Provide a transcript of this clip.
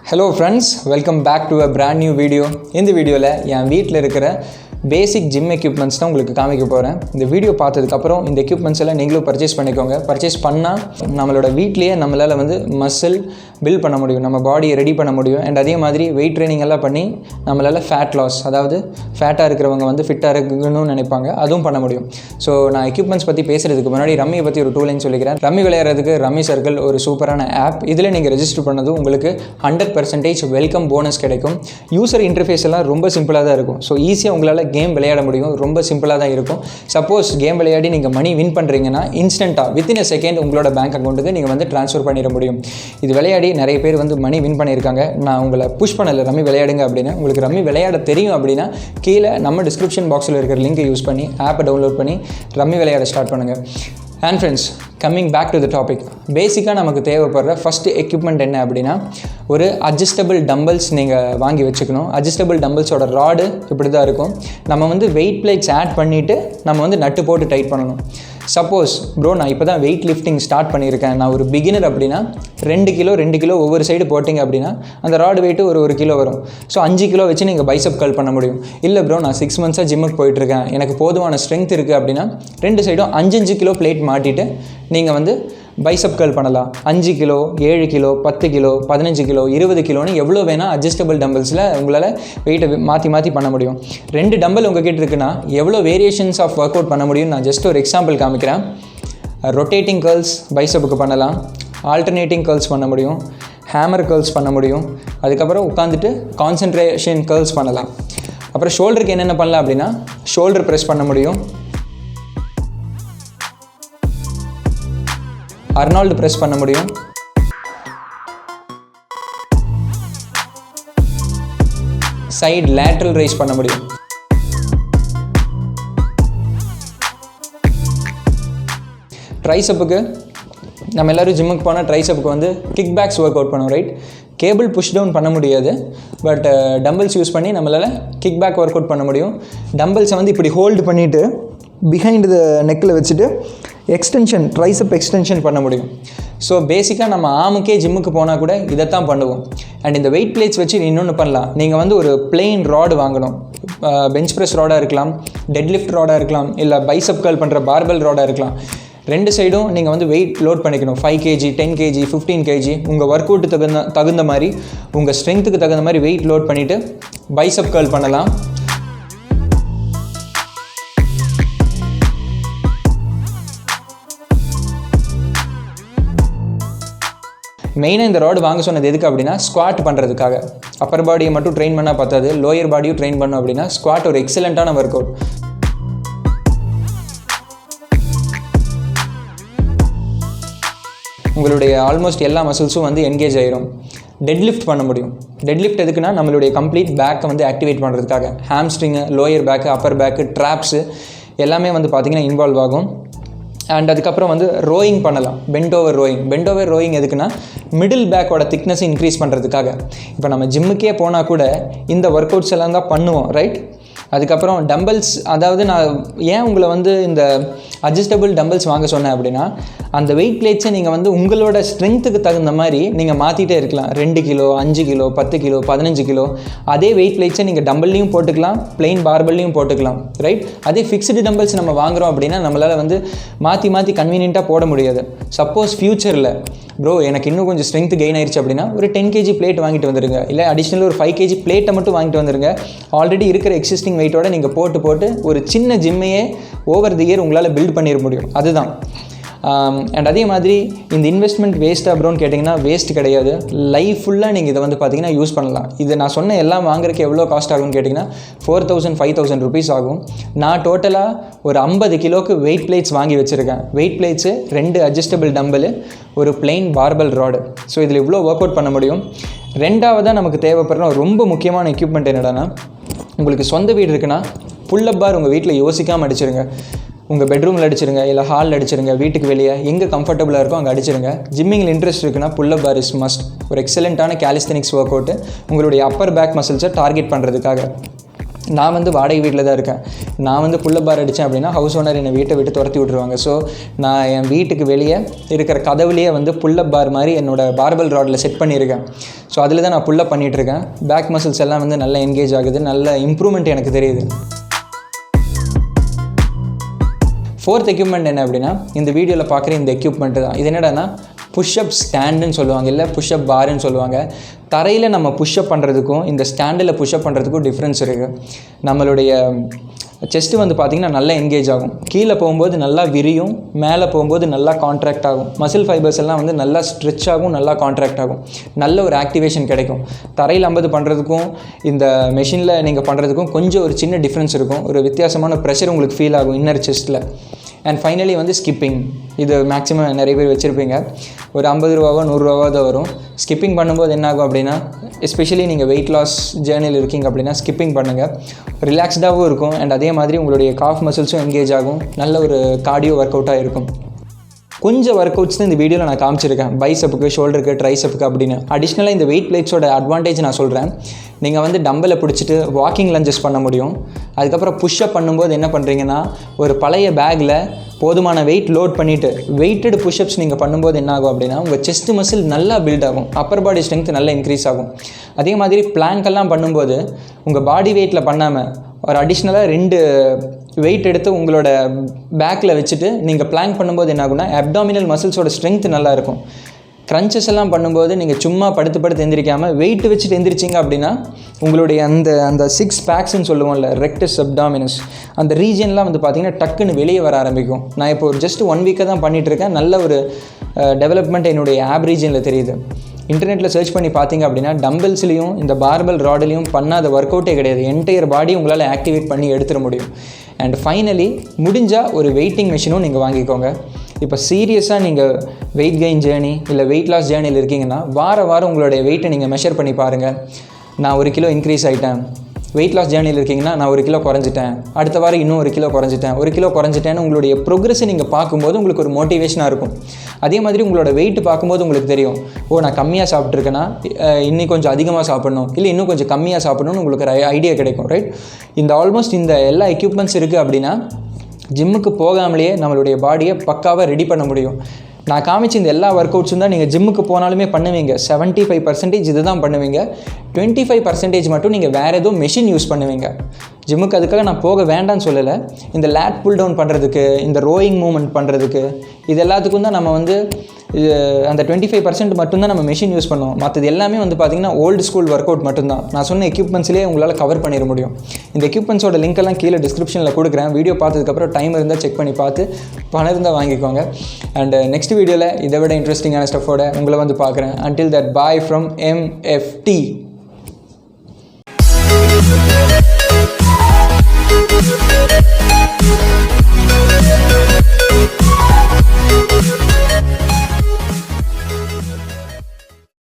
Hello friends, welcome back to a brand new video. இந்த வீடியோவில் என் வீட்டில் இருக்கிற பேசிக் ஜிம் எக்யூப்மெண்ட்ஸ் தான் உங்களுக்கு காமிக்க போகிறேன். இந்த வீடியோ பார்த்ததுக்கப்புறம் இந்த எக்யூப்மெண்ட்ஸ் எல்லாம் நீங்களும் பர்ச்சேஸ் பண்ணிக்கோங்க. பர்ச்சேஸ் பண்ணால் நம்மளோட வீட்லேயே நம்மளால் மசில் பில்ட் பண்ண முடியும், நம்ம பாடியை ரெடி பண்ண முடியும். அண்ட் அதே மாதிரி வெயிட் ட்ரைனிங் எல்லாம் பண்ணி நம்மளால் ஃபேட் லாஸ், அதாவது ஃபேட்டாக இருக்கிறவங்க ஃபிட்டாக இருக்கணும்னு நினைப்பாங்க, அதுவும் பண்ண முடியும். ஸோ நான் எக்யூப்மெண்ட்ஸ் பற்றி பேசுகிறதுக்கு முன்னாடி ரம்மியை பற்றி ஒரு 2 லைன் சொல்லிக்கிறேன். ரம்மி விளையாடுறதுக்கு ரம்மி சர்க்கிள் ஒரு சூப்பரான ஆப். இதில் நீங்கள் ரெஜிஸ்டர் பண்ணது உங்களுக்கு 100% வெல்கம் போனஸ் கிடைக்கும். யூசர் இன்டர்ஃபேஸ் எல்லாம் ரொம்ப சிம்பிளாக தான் இருக்கும். ஸோ ஈஸியாக உங்களால் கேம் விளையாட முடியும், ரொம்ப சிம்பிளாக தான் இருக்கும். சப்போஸ் கேம் விளையாடி நீங்கள் மணி வின் பண்ணுறீங்கன்னா இன்ஸ்டண்ட்டாக வித்தின் a செகண்ட் உங்களோட பேங்க் அக்கௌண்ட்டுக்கு நீங்கள் ட்ரான்ஸ்ஃபர் பண்ணிட முடியும். இது விளையாடி நிறைய பேர் மணி வின் பண்ணியிருக்காங்க. நான் உங்களை புஷ் பண்ணலை ரம்மி விளையாடுங்க அப்படின்னு. உங்களுக்கு ரம்மி விளையாட தெரியும் அப்படின்னா கீழே நம்ம டிஸ்கிரிப்ஷன் பாக்ஸில் இருக்கிற லிங்கை யூஸ் பண்ணி ஆப்பை டவுன்லோட் பண்ணி ரம்மி விளையாட ஸ்டார்ட் பண்ணுங்கள். And friends, coming back to the topic, பேசிக்காக நமக்கு தேவைப்படுற ஃபஸ்ட்டு எக்யூப்மெண்ட் என்ன அப்படின்னா ஒரு அட்ஜஸ்டபிள் டம்பல்ஸ் நீங்கள் வாங்கி வச்சுக்கணும். அட்ஜஸ்டபிள் டம்பல்ஸோட ராடு இப்படி தான் இருக்கும். நம்ம வெயிட் பிளேட்ஸ் ஆட் பண்ணிவிட்டு நம்ம நட்டு போட்டு டைட் பண்ணணும். சப்போஸ் ப்ரோ நான் இப்போ தான் வெயிட் லிஃப்டிங் ஸ்டார்ட் பண்ணியிருக்கேன், நான் ஒரு பிகினர் அப்படின்னா 2 கிலோ ஒவ்வொரு சைடு போட்டிங்க அப்படின்னா அந்த ராடு வெயிட்டு ஒரு கிலோ வரும். ஸோ 5 கிலோ வச்சு நீங்கள் பைசப் கர்ல் பண்ண முடியும். இல்லை ப்ரோ நான் 6 மந்த்ஸாக ஜிம்முக்கு போயிட்டுருக்கேன், எனக்கு போதுமான ஸ்ட்ரென்த் இருக்குது அப்படின்னா 2 சைடும் 5 கிலோ பிளேட் மாட்டிட்டு நீங்கள் பைசப் கர்ல் பண்ணலாம். 5 கிலோ, 7 கிலோ, 10 கிலோ, 15 கிலோ, 20 கிலோன்னு எவ்வளோ வேணால் அட்ஜஸ்டபிள் டம்பிள்ஸில் உங்களால் வெயிட்டை மாற்றி பண்ண முடியும். 2 டம்பிள் உங்ககிட்ட இருக்குன்னா எவ்வளோ வேரியேஷன்ஸ் ஆஃப் ஒர்க் அவுட் பண்ண முடியும் நான் ஜஸ்ட் ஒரு எக்ஸாம்பிள் காமிக்கிறேன். ரொட்டேட்டிங் கர்ல்ஸ் பைசப்புக்கு பண்ணலாம், ஆல்டர்னேட்டிங் கர்ல்ஸ் பண்ண முடியும், ஹேமர் கர்ல்ஸ் பண்ண முடியும், அதுக்கப்புறம் உட்காந்துட்டு கான்சன்ட்ரேஷன் கர்ல்ஸ் பண்ணலாம். அப்புறம் ஷோல்டருக்கு என்னென்ன பண்ணலாம் அப்படின்னா ஷோல்டர் ப்ரெஸ் பண்ண முடியும், அர்னால்டு ப்ரெஸ் பண்ண முடியும், சைடு லேட்ரல் ரைஸ் பண்ண முடியும். ட்ரைசப்புக்கு நம்ம எல்லோரும் ஜிம்முக்கு போனால் ட்ரைசப்புக்கு கிக் பேக்ஸ் ஒர்க் அவுட் பண்ணுவோம், ரைட்? கேபிள் புஷ் டவுன் பண்ண முடியாது, பட் டம்பிள்ஸ் யூஸ் பண்ணி நம்மளால் கிக் பேக் ஒர்க் அவுட் பண்ண முடியும். டம்பிள்ஸை இப்படி ஹோல்டு பண்ணிவிட்டு பிஹைண்ட் த நெக்கில் வச்சுட்டு எக்ஸ்டென்ஷன், ட்ரைசப் எக்ஸ்டென்ஷன் பண்ண முடியும். ஸோ பேசிக்காக நம்ம ஆமுக்கே ஜிம்முக்கு போனால் கூட இதைத்தான் பண்ணுவோம். அண்ட் இந்த வெயிட் பிளேட்ஸ் வச்சு இன்னொன்று பண்ணலாம். நீங்கள் ஒரு பிளெயின் ராடு வாங்கணும். பெஞ்ச் ப்ரெஸ் ராடாக இருக்கலாம், டெட்லிஃப்ட் ராடாக இருக்கலாம், இல்லை பைசப் கர்ல் பண்ணுற பார்பல் ராடாக இருக்கலாம். 2 சைடும் நீங்கள் வெயிட் லோட் பண்ணிக்கணும். 5 kg, 10 kg, 15 kg உங்கள் ஒர்க் அவுட்டு தகுந்த மாதிரி, உங்கள் ஸ்ட்ரென்த்துக்கு தகுந்த மாதிரி வெயிட் லோட் பண்ணிவிட்டு பைசப் கர்ல் பண்ணலாம். மெயினாக இந்த ராடு வாங்க சொன்னது எதுக்கு அப்படின்னா ஸ்குவாட் பண்ணுறதுக்காக. அப்பர் பாடியை மட்டும் ட்ரெயின் பண்ணால் பார்த்தாது, லோயர் பாடியும் ட்ரெயின் பண்ணோம் அப்படின்னா ஸ்குவாட் ஒரு எக்ஸலண்ட்டான ஒர்க் அவுட். உங்களுடைய ஆல்மோஸ்ட் எல்லா மசில்ஸும் என்கேஜ் ஆயிரும். டெட்லிஃப்ட் பண்ண முடியும். டெட்லிஃப்ட் எதுக்குன்னா நம்மளுடைய கம்ப்ளீட் பேக்கை ஆக்டிவேட் பண்ணுறதுக்காக. Hamstring, lower back, upper back, traps எல்லாமே பார்த்திங்கன்னா இன்வால்வ் ஆகும். அண்ட் அதுக்கப்புறம் ரோயிங் பண்ணலாம். பெண்ட் ஓவர் ரோயிங் எதுக்குன்னா மிடில் பேக்கோட திக்னஸ் இன்க்ரீஸ் பண்ணுறதுக்காக. இப்போ நம்ம ஜிம்முக்கே போனால் கூட இந்த ஒர்க் அவுட்ஸ் எல்லாம் தான் பண்ணுவோம், ரைட்? அதுக்கப்புறம் டம்பிள்ஸ், அதாவது நான் ஏன் உங்களை இந்த அட்ஜஸ்டபிள் டம்பிள்ஸ் வாங்க சொன்னேன் அப்படின்னா அந்த வெயிட் பிளேட்ஸை நீங்கள் உங்களோட ஸ்ட்ரென்த்துக்கு தகுந்த மாதிரி நீங்கள் மாற்றிட்டே இருக்கலாம். 2 கிலோ, 5 கிலோ, 10 கிலோ, 15 கிலோ அதே வெயிட் பிளேட்ஸை நீங்கள் டம்பிள்லையும் போட்டுக்கலாம், பிளெயின் பார்பல்லையும் போட்டுக்கலாம், ரைட்? அதே ஃபிக்ஸ்டு டம்பிள்ஸ் நம்ம வாங்குகிறோம் அப்படின்னா நம்மளால் மாற்றி கன்வீனியண்ட்டாக போட முடியாது. சப்போஸ் ஃப்யூச்சரில் ப்ரோ எனக்கு இன்னும் கொஞ்சம் ஸ்ட்ரென்த் கெயின் ஆயிடுச்சு அப்படின்னா ஒரு 10 kg பிளேட் வாங்கிட்டு வந்துடுங்க, இல்லை அடிஷ்னல் ஒரு 5 kg பிளேட்டை மட்டும் வாங்கிட்டு வந்துடுங்க. ஆல்ரெடி இருக்கிற எக்ஸிஸ்டிங் வெயிட்டோட நீங்கள் போட்டு ஒரு சின்ன ஜிம்மையே ஓவர் தி இயர் உங்களால் பில்ட் பண்ணிட முடியும். அதுதான். அண்ட் அதே மாதிரி இந்த இன்வெஸ்ட்மெண்ட் வேஸ்ட்டாக ப்ரோன்னு கேட்டிங்கன்னா வேஸ்ட் கிடையாது. லைஃப் ஃபுல்லாக நீங்கள் இதை பார்த்தீங்கன்னா யூஸ் பண்ணலாம். இது நான் சொன்ன எல்லாம் வாங்குறதுக்கு எவ்வளோ காஸ்ட் ஆகும்னு கேட்டிங்கன்னா 4,000 5,000 ருபீஸ் ஆகும். நான் டோட்டலாக ஒரு 50 கிலோக்கு வெயிட் பிளேட்ஸ் வாங்கி வச்சுருக்கேன். வெயிட் பிளேட்ஸு 2 அட்ஜஸ்டபிள் டம்பிள், ஒரு பிளெயின் பார்பல் ராடு. ஸோ இதில் இவ்வளோ ஒர்க் அவுட் பண்ண முடியும். ரெண்டாவதாக நமக்கு தேவைப்படுற ரொம்ப முக்கியமான எக்யூப்மெண்ட் என்னடானா, உங்களுக்கு சொந்த வீடு இருக்குன்னா புல்லப் பார் உங்கள் வீட்டில் யோசிக்காமல் அடிச்சிருங்க. உங்கள் பெட்ரூமில் அடிச்சிருங்க, இல்லை ஹாலில் அடிச்சிருங்க, வீட்டுக்கு வெளியே எங்கே கம்ஃபர்டபுளாக இருக்கோ அங்கே அடிச்சிருங்க. ஜிம்மிங்கில் இன்ட்ரெஸ்ட் இருக்குன்னா புல்லப் பார் இஸ் மஸ்ட். ஒரு எக்ஸலண்ட்டான கேலிஸ்தெனிக்ஸ் ஒர்க் அவுட்டு உங்களுடைய அப்பர் பேக் மசில்ஸை டார்கெட் பண்ணுறதுக்காக. நான் வந்து வாடகை வீட்டில் தான் இருக்கேன். நான் வந்து புல்லப் பார் அடித்தேன் அப்படின்னா ஹவுஸ் ஓனர் என்னை வீட்டை விட்டு துரத்தி விட்ருவாங்க. ஸோ நான் என் வீட்டுக்கு வெளியே இருக்கிற கதவுலேயே வந்து புல்லப் பார் மாதிரி என்னோடய பார்பல் ராடில் செட் பண்ணியிருக்கேன். ஸோ அதில் தான் நான் புல்லப் பண்ணிகிட்ருக்கேன். பேக் மசில்ஸ் எல்லாம் வந்து நல்லா என்கேஜ் ஆகுது, நல்ல இம்ப்ரூவ்மெண்ட் எனக்கு தெரியுது. 4th எக்யூப்மெண்ட் என்ன அப்படின்னா, இந்த வீடியோவில் பார்க்குற இந்த எக்யூப்மெண்ட்டு தான். இது என்னடானா புஷ்அப் ஸ்டாண்டுன்னு சொல்லுவாங்க, இல்லை புஷ்அப் பாருன்னு சொல்லுவாங்க. தரையில் நம்ம புஷ்அப் பண்ணுறதுக்கும் இந்த ஸ்டாண்டில் புஷ்அப் பண்ணுறதுக்கும் டிஃப்ரென்ஸ் இருக்குது. நம்மளுடைய செஸ்ட்டு வந்து பார்த்திங்கன்னா நல்லா என்கேஜ் ஆகும். கீழே போகும்போது நல்லா விரியும், மேலே போகும்போது நல்லா கான்ட்ராக்ட் ஆகும். மசில் ஃபைபர்ஸ் எல்லாம் வந்து நல்லா ஸ்ட்ரெச் ஆகும், நல்லா கான்ட்ராக்ட் ஆகும், நல்ல ஒரு ஆக்டிவேஷன் கிடைக்கும். தரையில் 50 பண்ணுறதுக்கும் இந்த மெஷினில் நீங்கள் பண்ணுறதுக்கும் கொஞ்சம் ஒரு சின்ன டிஃப்ரென்ஸ் இருக்கும். ஒரு வித்தியாசமான ப்ரெஷர் உங்களுக்கு ஃபீல் ஆகும் இன்னர் செஸ்ட்டில். அண்ட் ஃபைனலி வந்து ஸ்கிப்பிங். இது மேக்ஸிமம் நிறைய பேர் வச்சுருப்பீங்க. ஒரு 50 ரூபாவோ 100 ரூபாவோ தான் வரும். ஸ்கிப்பிங் பண்ணும்போது என்ன ஆகும் அப்படின்னா, எஸ்பெஷலி நீங்கள் வெயிட் லாஸ் ஜேர்னியில் இருக்கீங்க அப்படின்னா ஸ்கிப்பிங் பண்ணுங்கள். ரிலாக்ஸ்டாகவும் இருக்கும் அண்ட் அதே மாதிரி உங்களுடைய காஃப் மசில்ஸும் என்கேஜ் ஆகும். நல்ல ஒரு கார்டியோ ஒர்க் அவுட்டாக இருக்கும். கொஞ்சம் ஒர்க் அவுட்ஸ் தான் இந்த வீடியோவில் நான் காமிச்சிருக்கேன், பைசப்புக்கு, ஷோல்டருக்கு, ட்ரைசப்புக்கு அப்படின்னு. அடிஷ்னலாக இந்த வெயிட் பிளேட்ஸோட அட்வான்டேஜ் நான் சொல்கிறேன். நீங்கள் வந்து டம்பலை பிடிச்சிட்டு வாக்கிங் லஞ்சஸ் பண்ண முடியும். அதுக்கப்புறம் புஷ்அப் பண்ணும்போது என்ன பண்ணுறீங்கன்னா, ஒரு பழைய பேக்கில் போதுமான வெயிட் லோட் பண்ணிவிட்டு வெயிட்டட் புஷ்அப்ஸ் நீங்கள் பண்ணும்போது என்ன ஆகும் அப்படின்னா, உங்கள் செஸ்ட் மசில் நல்லா பில்ட் ஆகும், அப்பர் பாடி ஸ்ட்ரென்த் நல்லா இன்க்ரீஸ் ஆகும். அதே மாதிரி பிளாங்கெல்லாம் பண்ணும்போது உங்கள் பாடி வெயிட்டில் பண்ணாமல் ஒரு அடிஷ்னலாக 2 வெயிட் எடுத்து உங்களோட பேக்கில் வச்சுட்டு நீங்கள் பிளாங்க் பண்ணும்போது என்ன ஆகும்னா, அப்டாமினல் மசில்ஸோட ஸ்ட்ரென்த் நல்லாயிருக்கும். க்ரன்ச்சஸ் எல்லாம் பண்ணும்போது நீங்கள் சும்மா படுத்து எந்திரிக்காமல் வெயிட் வச்சுட்டு எந்திரிச்சிங்க அப்படின்னா உங்களுடைய அந்த 6 பேக்ஸ்ன்னு சொல்லுவோம்ல, ரெக்டஸ் அப்டாமினஸ், அந்த ரீஜன்லாம் வந்து பார்த்திங்கன்னா டக்குன்னு வெளியே வர ஆரம்பிக்கும். நான் இப்போ ஒரு ஜஸ்ட் 1 வீக்காக தான் பண்ணிகிட்ருக்கேன். நல்ல ஒரு டெவலப்மெண்ட் என்னுடைய ஆப் ரீஜனில் தெரியுது. இன்டர்நெட்டில் சர்ச் பண்ணி பார்த்தீங்க அப்படின்னா டம்பல்ஸ்லேயும் இந்த பார்பல் ராட்லேயும் பண்ணாத ஒர்க் அவுட்டே கிடையாது. என்டையர் பாடி உங்களால் ஆக்டிவேட் பண்ணி எடுத்துட முடியும். அண்ட் ஃபைனலி முடிஞ்சால் ஒரு வெயிட்டிங் மிஷினும் நீங்கள் வாங்கிக்கோங்க. இப்போ சீரியஸாக நீங்கள் வெயிட் கெயின் ஜேர்னி இல்லை வெயிட் லாஸ் ஜேர்னியில் இருக்கீங்கன்னா வாரம் உங்களுடைய வெயிட்டை நீங்கள் மெஷர் பண்ணி பாருங்கள். நான் 1 கிலோ இன்க்ரீஸ் ஆகிட்டேன். வெயிட் லாஸ் ஜேர்னியில் இருக்கீங்கன்னா நான் 1 கிலோ குறைஞ்சிட்டேன், அடுத்த வாரம் இன்னும் 1 கிலோ குறைஞ்சிட்டேன், 1 கிலோ குறைஞ்சிட்டேன்னு உங்களுடைய ப்ரோக்ரஸை நீங்கள் பார்க்கும்போது உங்களுக்கு ஒரு மோட்டிவேஷனாக இருக்கும். அதே மாதிரி உங்களோட வெயிட் பார்க்கும்போது உங்களுக்கு தெரியும், நான் கம்மியாக சாப்பிட்ருக்கேன்னா இன்னும் கொஞ்சம் அதிகமாக சாப்பிடணும், இல்லை இன்னும் கொஞ்சம் கம்மியாக சாப்பிடணும்னு உங்களுக்கு ஒரு ஐடியா கிடைக்கும், ரைட்? இந்த ஆல்மோஸ்ட் இந்த எல்லா எக்யூப்மெண்ட்ஸ் இருக்குது அப்படின்னா ஜிம்முக்கு போகாமலேயே நம்மளுடைய பாடியை பக்காவாக ரெடி பண்ண முடியும். நான் காமிச்சு இந்த எல்லா ஒர்க் அவுட்ஸும் தான் நீங்கள் ஜிம்முக்கு போனாலுமே பண்ணுவீங்க. 75% இது தான் பண்ணுவீங்க. 25% மட்டும் நீங்கள் வேறு ஏதோ மெஷின் யூஸ் பண்ணுவீங்க. ஜிம்முக்கு அதுக்காக நான் போக வேண்டாம்னு சொல்லலை. இந்த லேட் புல் டவுன் பண்ணுறதுக்கு, இந்த ரோயிங் மூவ்மெண்ட் பண்ணுறதுக்கு, இது எல்லாத்துக்கும் தான் நம்ம வந்து அந்த 25% மட்டும்தான் நம்ம மெஷின் யூஸ் பண்ணுவோம். மற்றது எல்லாமே வந்து பார்த்திங்கன்னா ஓல்டு ஸ்கூல் ஒர்க் அவுட் மட்டும்தான். நான் சொன்ன எக்யூப்மெண்ட்ஸ்லேயே உங்களால் கவர் பண்ணிட முடியும். இந்த எக்யூப்மெண்ட்ஸோட லிங்க் எல்லாம் கீழே டிஸ்கிரிப்ஷனில் கொடுக்குறேன். வீடியோ பார்த்ததுக்கப்புறம் டைம் இருந்தால் செக் பண்ணி பார்த்து பணம் இருந்தால் வாங்கிக்கோங்க. அண்ட் நெக்ஸ்ட் வீடியோவில் இதை விட இன்ட்ரெஸ்டிங்கான ஸ்டஃபோட உங்களை வந்து பார்க்குறேன். Until that, bye from MFT.